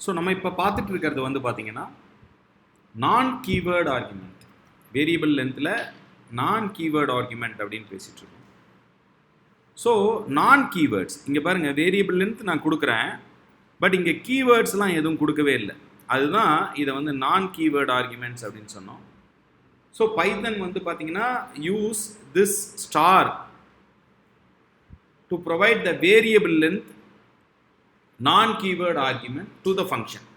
So நம்ம இப்போ பார்த்துட்டு இருக்கிறது வந்து பார்த்தீங்கன்னா நான் கீவேர்டு ஆர்குமெண்ட், வேரியபிள் லென்த்தில் நான் கீவேர்டு ஆர்குமெண்ட் அப்படின்னு பேசிகிட்டு இருக்கோம். ஸோ நான் கீவேர்ட்ஸ் இங்கே பாருங்கள், வேரியபிள் லென்த் நான் கொடுக்குறேன், பட் இங்கே கீவேர்ட்ஸ்லாம் எதுவும் கொடுக்கவே இல்லை. அதுதான் இதை வந்து நான் கீவேர்டு ஆர்குமெண்ட்ஸ் அப்படின்னு சொன்னோம். ஸோ பைத்தன் வந்து பார்த்தீங்கன்னா use this star to provide the variable length non keyword argument to the function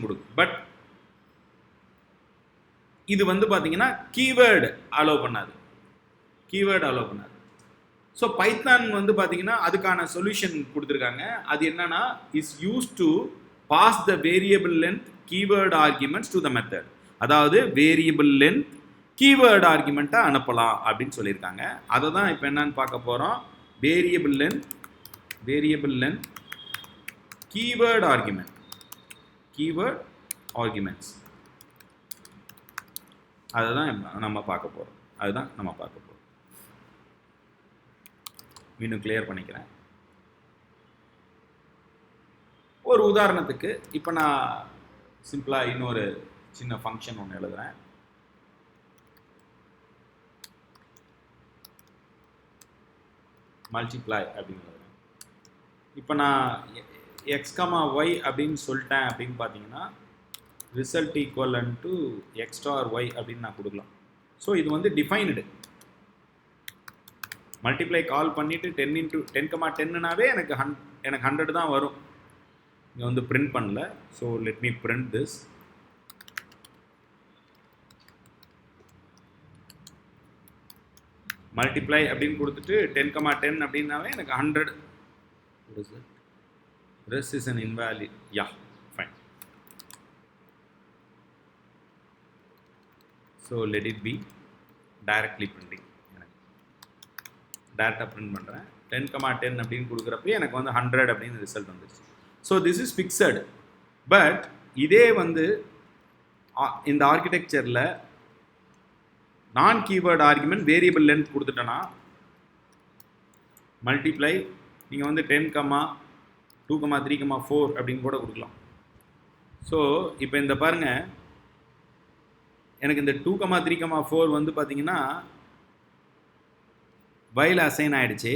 கொடுக்கும். பட் இது வந்து பார்த்தீங்கன்னா கீவேர்டு அலோவ் பண்ணாது. ஸோ பைத்தான் வந்து பார்த்தீங்கன்னா அதுக்கான சொல்யூஷன் கொடுத்துருக்காங்க. அது என்னன்னா, is use to pass the variable length keyword arguments to the method. அதாவது வேரியபிள் லென்த் கீவேர்டு ஆர்குமெண்ட்டை அனுப்பலாம் அப்படின்னு சொல்லியிருக்காங்க. அதை தான் இப்போ என்னன்னு பார்க்க போகிறோம். வேரியபிள் லென்த் கீவேர்டு ஆர்குமெண்ட்ஸ் அதுதான் நம்ம பார்க்க போகிறோம். இன்னும் கிளியர் பண்ணிக்கிறேன். ஒரு உதாரணத்துக்கு இப்போ நான் சிம்பிளாக இன்னொரு சின்ன ஃபங்க்ஷன் ஒன்று எழுதுறேன். மல்டிப்ளை அப்படின்னு எழுதுறேன். இப்போ நான் எக்ஸ் கமா ஒய் அப்படின்னு சொல்லிட்டேன் அப்படின்னு பார்த்தீங்கன்னா result equal to X star Y அப்படின்னு நான் கொடுக்கலாம். ஸோ இது வந்து டிஃபைன்டு. மல்டிப்ளை கால் பண்ணிவிட்டு 10 எனக்கு 100 தான் வரும். இங்கே வந்து பிரிண்ட் பண்ணல. So let me print this. Multiply அப்படின்னு கொடுத்துட்டு 10, அப்படின்னாவே எனக்கு 100. This is an invalid. Yeah, fine. So let it be directly printing. டேரெக்டாக பிரிண்ட் பண்ணுறேன். 10, அப்படின்னு கொடுக்குறப்ப எனக்கு வந்து 100 அப்படின்னு ரிசல்ட் வந்துருச்சு. So this is fixed. But இதே வந்து இந்த ஆர்கிடெக்சரில் நான் கீவேர்டு ஆர்குமெண்ட் வேரியபிள் லென்த் கொடுத்துட்டேன்னா மல்டிப்ளை நீங்கள் வந்து 10, 2, 3, 4 அப்படின்னு கூட கொடுக்கலாம். ஸோ இப்போ இந்த பாருங்கள், எனக்கு இந்த 2, 3, 4 வந்து பார்த்தீங்கன்னா வைல் அசைன் ஆயிடுச்சு.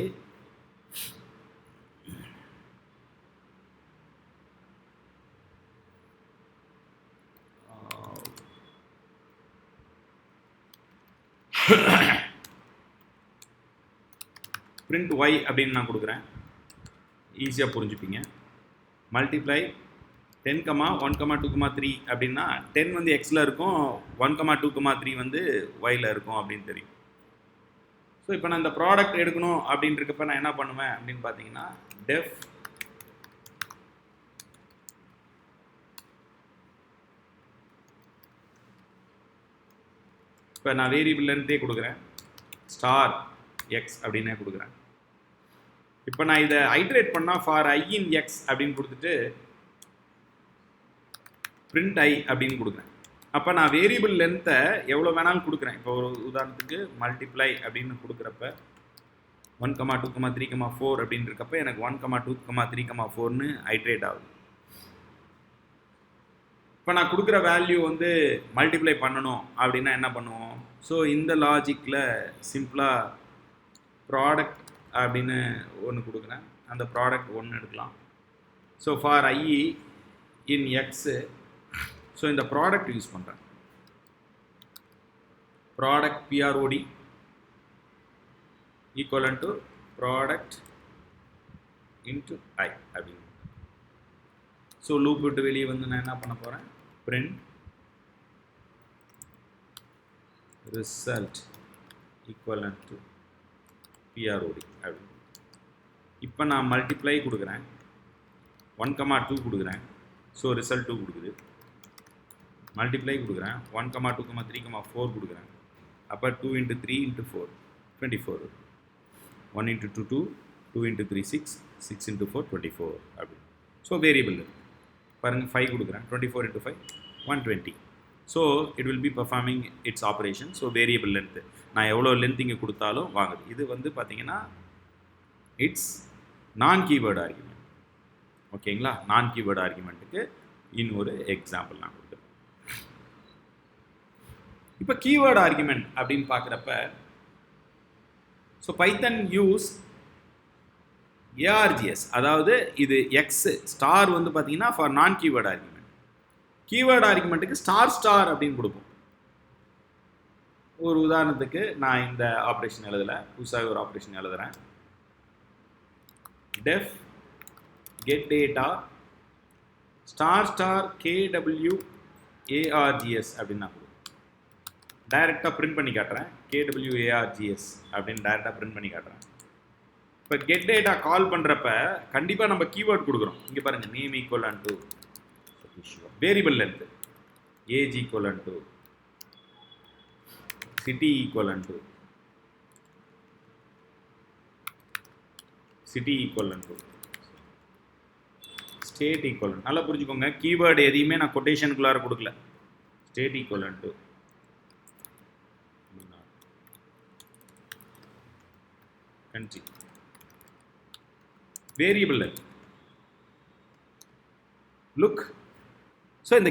பிரிண்ட் ஒய் அப்படின்னு நான் கொடுக்குறேன், ஈஸியாக புரிஞ்சுப்பீங்க. மல்டிப்ளை 10, 1, 2, 3 அப்படின்னா 10 வந்து எக்ஸில் இருக்கும், 1, 2, 3 வந்து ஒயில் இருக்கும் அப்படின்னு தெரியும். ஸோ இப்போ நான் இந்த ப்ராடக்ட் எடுக்கணும் அப்படின்றப்ப நான் என்ன பண்ணுவேன் அப்படின்னு பார்த்தீங்கன்னா டெஃப் இப்போ நான் வேரியபிள் லென்த்தே கொடுக்குறேன், ஸ்டார் எக்ஸ் அப்படின்னே கொடுக்குறேன். இப்போ நான் இதை ஐட்ரேட் பண்ணால் ஃபார் ஐ இன் எக்ஸ் அப்படின்னு கொடுத்துட்டு பிரிண்ட் ஐ அப்படின்னு கொடுக்குறேன். அப்போ நான் வேரியபிள் லென்த்தை எவ்வளோ வேணாலும் கொடுக்குறேன். இப்போ ஒரு உதாரணத்துக்கு மல்டிப்ளை அப்படின்னு கொடுக்குறப்ப 1, 2, 3, 4 அப்படின்னு இருக்கப்ப எனக்கு 1, 2, 3, 4ன்னு ஐட்ரேட் ஆகுது. இப்போ நான் கொடுக்குற வேல்யூ வந்து மல்டிப்ளை பண்ணணும் அப்படின்னா என்ன பண்ணுவோம்? ஸோ இந்த லாஜிக்கில் சிம்பிளாக ப்ராடக்ட் அப்படின்னு ஒன்று கொடுக்குறேன், அந்த ப்ராடக்ட் 1 எடுக்கலாம். So for I in X, so இந்த ப்ராடக்ட் யூஸ் பண்ணுறேன். Product PROD equal to product into I அப்படின்னு. ஸோ லூப் விட்டு வெளியே வந்து நான் என்ன பண்ண போகிறேன், print result equal to PROD அப்படின்னு. இப்போ நான் மல்டிப்ளை கொடுக்குறேன், 1, 2 கொடுக்குறேன். ஸோ ரிசல்ட் 2 கொடுக்குது. மல்டிப்ளை கொடுக்குறேன், 1, 2, 3, 4 கொடுக்குறேன். அப்போ 2 × 3 × 4 24. 1 × 2 2, 2 × 3 6, 6 × 4 24 அப்படி. ஸோ வேரியபிள் பாருங்கள் 5 கொடுக்குறேன், 24 × 5 120. So it will be performing it's operation. So variable length நான் எவ்வளோ லென்த் இங்கே கொடுத்தாலும் வாங்குது. இது வந்து பார்த்தீங்கன்னா இட்ஸ் நான் கீவேர்டு ஆர்குமெண்ட். ஓகேங்களா? நான் கீவேர்டு ஆர்குமெண்ட்டுக்கு இன்னொரு எக்ஸாம்பிள் நான் கொடுக்குறேன். இப்போ கீவேர்டு ஆர்குமெண்ட் அப்படின்னு பார்க்குறப்ப ஸோ பைத்தன் யூஸ் ARGS, அதாவது இது எக்ஸ் ஸ்டார் வந்து பார்த்தீங்கன்னா ஃபார் நான் கீவேர்டு ஆர்குமெண்ட். கீவேர்டு ஆர்குமெண்ட்டுக்கு ஸ்டார் அப்படின்னு கொடுப்போம். ஒரு உதாரணத்துக்கு நான் இந்த ஆப்ரேஷன் எழுதலை, புதுசாக ஒரு ஆப்ரேஷன் எழுதுகிறேன். Def get data star KW ARGS அப்படின்னு நான் கொடுப்பேன். டைரெக்டாக பிரிண்ட் பண்ணி காட்டுறேன். KW ARGS அப்படின்னு டைரெக்டாக பிரிண்ட் பண்ணி காட்டுறேன். இப்போ கெட் டேட்டா கால் பண்ணுறப்ப கண்டிப்பாக நம்ம கீவேர்ட் கொடுக்குறோம். இங்கே பாருங்கள், name equal to variable length, age equal to city equal to state equal. நல்லா புரிஞ்சுக்கோங்க, கீவேர்டு எதையுமே நான் கொட்டேஷனுக்குள்ளார கொடுக்கல. State equal to country, variable length, look. So இந்த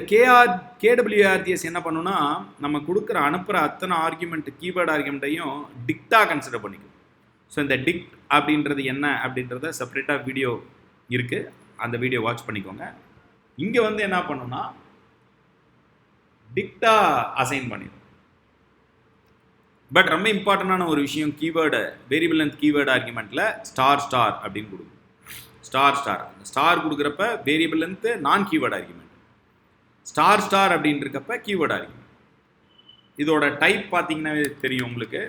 KWARGS என்ன பண்ணுன்னா, நம்ம கொடுக்குற அனுப்புகிற அத்தனை ஆர்குமெண்ட் கீவேர்டு ஆர்குமெண்ட்டையும் டிக்டாக கன்சிடர் பண்ணிக்கும். ஸோ இந்த டிக்ட் அப்படின்றது என்ன அப்படின்றத செப்பரேட்டாக வீடியோ இருக்குது, அந்த வீடியோ வாட்ச் பண்ணிக்கோங்க. இங்கே வந்து என்ன பண்ணுன்னா டிக்டாக அசைன் பண்ணிடும். பட் ரொம்ப இம்பார்ட்டண்டான ஒரு விஷயம், கீவேர்டு வேரியபிள் லென்த் கீவேர்டு ஆர்குமெண்ட்டில் ஸ்டார் அப்படின்னு கொடுக்கும். ஸ்டார் கொடுக்குறப்ப variable length non keyword argument, star அப்படின்னு இருக்கப்ப கீவேர்டு ஆர்குமெண்ட். இதோட டைப் பார்த்தீங்கன்னா தெரியும் உங்களுக்கு.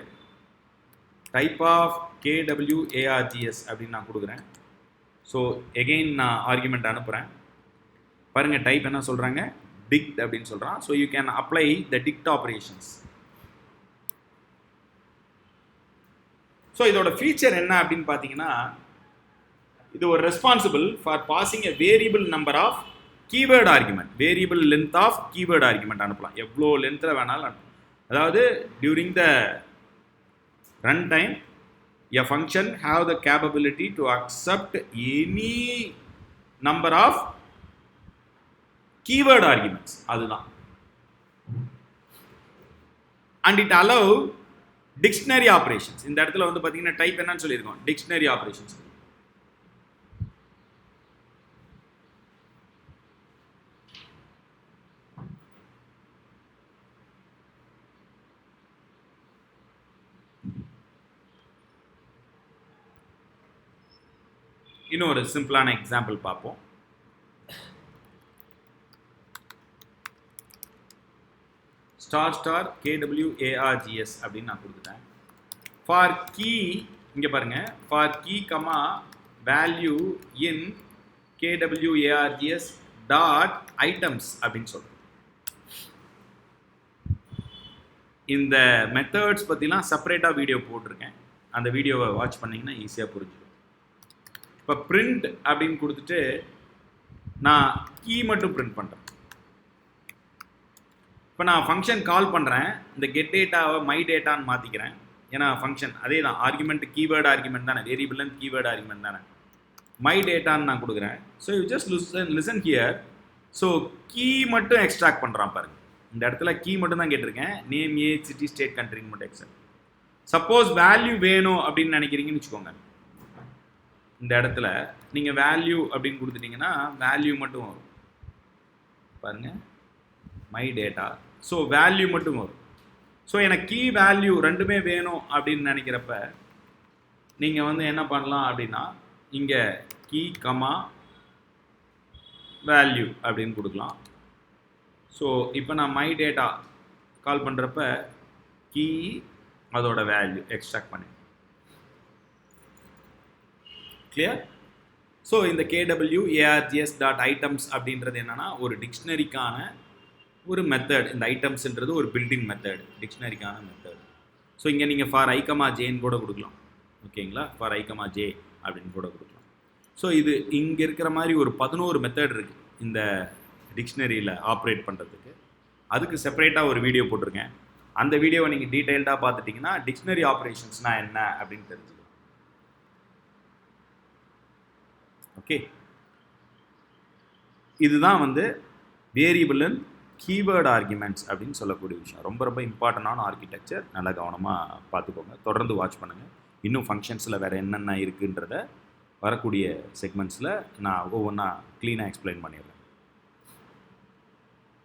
டைப் ஆஃப் KWARGS அப்படின்னு நான் கொடுக்குறேன். ஸோ எகெயின் நான் ஆர்குமெண்ட் அனுப்புகிறேன். பாருங்கள், டைப் என்ன சொல்கிறாங்க, டிக்ட் அப்படின்னு சொல்கிறான். So you can apply the dict operations. So இதோட ஃபீச்சர் என்ன அப்படின்னு பார்த்தீங்கன்னா, இது ஒரு responsible for passing a variable number of keyword argument, variable length of keyword argument அனுப்பலாம். எவ்வளோ லென்த்தில் வேணாலும் அனுப்பலாம். அதாவது during the run time a function have the capability to accept any number of keyword arguments, அதுதான். And it allow dictionary operations. இந்த இடத்துல வந்து பார்த்தீங்கன்னா டைப் என்னன்னு சொல்லியிருக்கோம், டிக்ஷனரி ஆப்ரேஷன்ஸ். இன்னும் ஒரு சிம்பிளான எக்ஸாம்பிள் பார்ப்போம். ஸ்டார் KWARGS அப்படின்னு நான் கொடுத்துட்டேன். ஃபார் கீ, இங்கே பாருங்க, for key comma value in KWARGS dot items அப்படின்னு சொல்கிறேன். இந்த மெத்தட்ஸ் பற்றிலாம் செப்பரேட்டாக வீடியோ போட்டிருக்கேன், அந்த வீடியோவை வாட்ச் பண்ணிங்கன்னா ஈஸியாக புரிஞ்சுடும். இப்போ பிரிண்ட் அப்படின்னு கொடுத்துட்டு நான் கீ மட்டும் பிரிண்ட் பண்ணுறேன். இப்போ நான் ஃபங்க்ஷன் கால் பண்ணுறேன், இந்த கெட் டேட்டாவை மை டேட்டான்னு மாற்றிக்கிறேன். ஏன்னா ஃபங்க்ஷன் அதே தான், ஆர்குமெண்ட் கீவேர்டு ஆர்குமெண்ட் தானே, வேரியபிள் லென்த் கீவேர்டு ஆர்குமெண்ட் தானே. மை டேட்டான்னு நான் கொடுக்குறேன். So you just listen here. So key மட்டும் எக்ஸ்ட்ராக்ட் பண்ணுறான் பாருங்க. இந்த இடத்துல கீ மட்டும் தான் கேட்டிருக்கேன், நேம், ஏஜ், சிட்டி, ஸ்டேட், கண்ட்ரின்னு மட்டும் எக்ஸ்ட்ராக்ட். சப்போஸ் வேல்யூ வேணும் அப்படின்னு நினைக்கிறீங்கன்னு வச்சுக்கோங்க, இந்த இடத்துல நீங்கள் வேல்யூ அப்படின்னு கொடுத்துட்டீங்கன்னா வேல்யூ மட்டும் வரும் பாருங்க, மை டேட்டா. ஸோ வேல்யூ மட்டும் வரும். ஸோ எனக்கு கீ வேல்யூ ரெண்டுமே வேணும் அப்படின்னு நினைக்கிறப்ப நீங்கள் வந்து என்ன பண்ணலாம் அப்படின்னா, இங்கே கீ கமா வேல்யூ அப்படின்னு கொடுக்கலாம். ஸோ இப்போ நான் மை டேட்டா கால் பண்ணுறப்ப கீ அதோட வேல்யூ எக்ஸ்ட்ராக்ட் பண்ணி கிளியர். ஸோ இந்த KWARGS டாட் ஐட்டம்ஸ் அப்படின்றது என்னன்னா, ஒரு டிக்ஷனரிக்கான ஒரு மெத்தட். இந்த ஐட்டம்ஸ்ன்றது ஒரு பில்டிங் மெத்தட், டிக்ஷனரிக்கான மெத்தட். ஸோ இங்கே நீங்கள் ஃபார் ஐகமா ஜேன்னு கூட கொடுக்கலாம். ஓகேங்களா, ஃபார் ஐகமா ஜே அப்படின்னு கூட கொடுக்கலாம். ஸோ இது இங்கே இருக்கிற மாதிரி ஒரு 11 மெத்தட் இருக்குது இந்த டிக்ஷனரியில் ஆப்ரேட் பண்ணுறதுக்கு. அதுக்கு செப்பரேட்டாக ஒரு வீடியோ போட்டிருக்கேன். அந்த வீடியோவை நீங்கள் டீட்டெயில்டாக பார்த்துட்டிங்கன்னா டிக்ஷனரி ஆப்ரேஷன்ஸ்னால் என்ன அப்படின்னு தெரிஞ்சுக்கலாம். ஓகே, இதுதான் வந்து வேரியபிள் அண்ட் கீவேர்டு ஆர்குமெண்ட்ஸ் அப்படின்னு சொல்லக்கூடிய விஷயம். ரொம்ப ரொம்ப இம்பார்ட்டண்டான ஆர்கிடெக்சர். நல்லா கவனமாக பார்த்துக்கோங்க. தொடர்ந்து வாட்ச் பண்ணுங்கள். இன்னும் ஃபங்க்ஷன்ஸில் வேறு என்னென்ன இருக்குன்றத வரக்கூடிய செக்மெண்ட்ஸில் நான் ஒவ்வொன்றா க்ளீனாக எக்ஸ்பிளைன் பண்ணிடுறேன்.